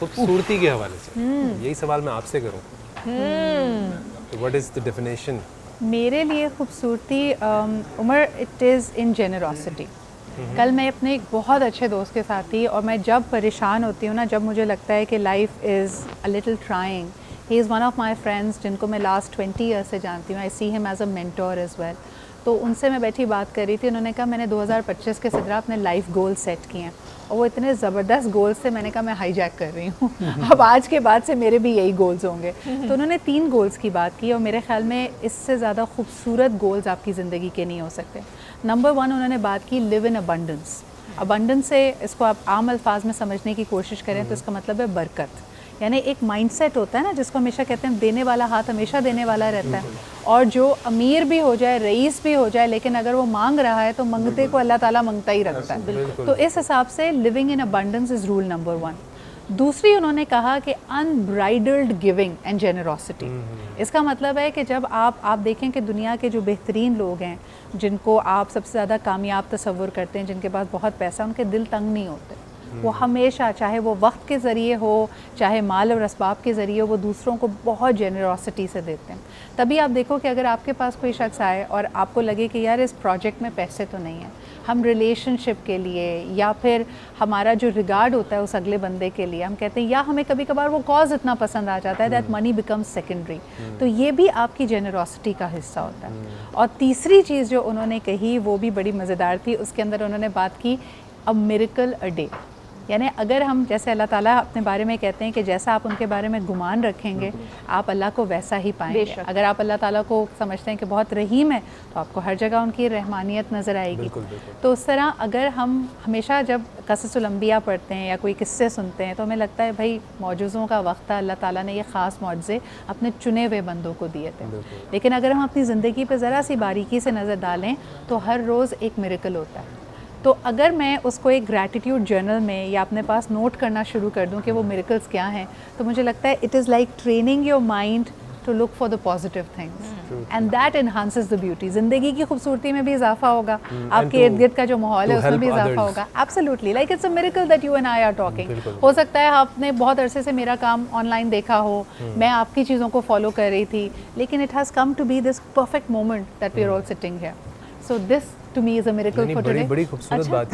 खूबसूरती के हवाले से यही सवाल मैं आपसे करूं, व्हाट इज द डेफिनेशन? मेरे लिए खूबसूरती Umar, it is in generosity. कल मैं अपने एक बहुत अच्छे दोस्त के साथ थी और मैं जब परेशान होती हूँ ना, जब मुझे लगता है कि life is a little trying, he is one of my friends जिनको मैं लास्ट 20 ईयर्स से जानती हूँ। I see him as a mentor as well. तो उनसे मैं बैठी बात कर रही थी, उन्होंने कहा मैंने 2025 के सिदरा अपने लाइफ गोल सेट किए हैं और वो इतने ज़बरदस्त गोल्स थे, मैंने कहा मैं हाईजैक कर रही हूँ अब आज के बाद से मेरे भी यही गोल्स होंगे। तो उन्होंने 3 गोल्स की बात की और मेरे ख्याल में इससे ज़्यादा खूबसूरत गोल्स आपकी ज़िंदगी के नहीं हो सकते। नंबर 1 उन्होंने बात की लिव इन अबंडेंस। अबंडेंस से इसको आप आम अल्फाज में समझने की कोशिश करें तो इसका मतलब है बरकत। यानी एक माइंडसेट होता है ना जिसको हमेशा कहते हैं देने वाला हाथ हमेशा देने वाला रहता है, और जो अमीर भी हो जाए, रईस भी हो जाए, लेकिन अगर वो मांग रहा है तो मंगते को अल्लाह ताला मंगता ही रखता है। तो इस हिसाब से living in abundance is rule number 1। दूसरी उन्होंने कहा कि अनब्राइडल्ड गिविंग एंड जेनरोसिटी। इसका मतलब है कि जब आप देखें कि दुनिया के जो बेहतरीन लोग हैं, जिनको आप सबसे ज़्यादा कामयाब तस्वुर करते हैं, जिनके पास बहुत पैसा, उनके दिल तंग नहीं होते। वो हमेशा, चाहे वो वक्त के ज़रिए हो, चाहे माल और असबाब के ज़रिए हो, वो दूसरों को बहुत जेनरोसिटी से देते हैं। तभी आप देखो कि अगर आपके पास कोई शख्स आए और आपको लगे कि यार इस प्रोजेक्ट में पैसे तो नहीं हैं, हम रिलेशनशिप के लिए या फिर हमारा जो रिगार्ड होता है उस अगले बंदे के लिए, हम कहते हैं, या हमें कभी कभार वो कॉज इतना पसंद आ जाता है दैट मनी बिकम्स सेकेंडरी, तो ये भी आपकी जेनरोसिटी का हिस्सा होता है। और तीसरी चीज़ जो उन्होंने कही वो भी बड़ी मज़ेदार थी। उसके अंदर उन्होंने बात की अ मिरेकल अ डे। यानी अगर हम, जैसे अल्लाह ताला अपने बारे में कहते हैं कि जैसा आप उनके बारे में गुमान रखेंगे आप अल्लाह को वैसा ही पाएंगे। अगर आप अल्लाह ताला को समझते हैं कि बहुत रहीम है तो आपको हर जगह उनकी रहमानियत नज़र आएगी। बिल्कुल, बिल्कुल। तो उस तरह अगर हम हमेशा जब कससुल अंबिया पढ़ते हैं या कोई किस्से सुनते हैं तो हमें लगता है भाई मौजूज़ों का वक्त था, अल्लाह ताला ने ये ख़ास मौजज़े अपने चुने हुए बंदों को दिए थे। लेकिन अगर हम अपनी ज़िंदगी पर ज़रा सी बारीकी से नज़र डालें तो हर रोज़ एक मिरेकल होता है। तो अगर मैं उसको एक ग्रैटिट्यूड जर्नल में या अपने पास नोट करना शुरू कर दूं कि वो मिरेकल्स क्या हैं, तो मुझे लगता है it is like training your mind to look for the positive things and that enhances the beauty. ज़िंदगी की खूबसूरती में भी इजाफा होगा, आपके इर्द गिर्द का जो माहौल है उसमें भी इजाफा होगा। Absolutely, like it's a miracle that you and I R talking. हो सकता है आपने बहुत अरसे से मेरा काम ऑनलाइन देखा हो, मैं आपकी चीज़ों को फॉलो कर रही थी, लेकिन it has come to be this perfect moment that we are all sitting here. So this to me is a miracle for today. बड़ी खूबसूरत बात